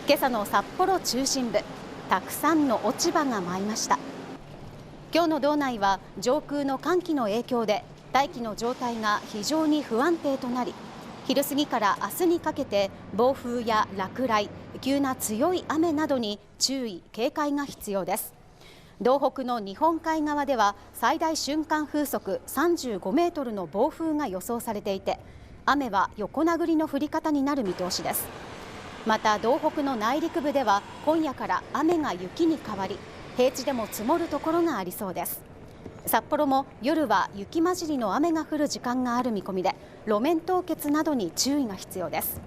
今朝の札幌中心部、たくさんの落ち葉が舞いました。今日の道内は上空の寒気の影響で大気の状態が非常に不安定となり、昼過ぎから明日にかけて暴風や落雷、急な強い雨などに注意・警戒が必要です。道北の日本海側では最大瞬間風速35メートルの暴風が予想されていて、雨は横殴りの降り方になる見通しです。また道北の内陸部では今夜から雨が雪に変わり、平地でも積もるところがありそうです。札幌も夜は雪混じりの雨が降る時間がある見込みで、路面凍結などに注意が必要です。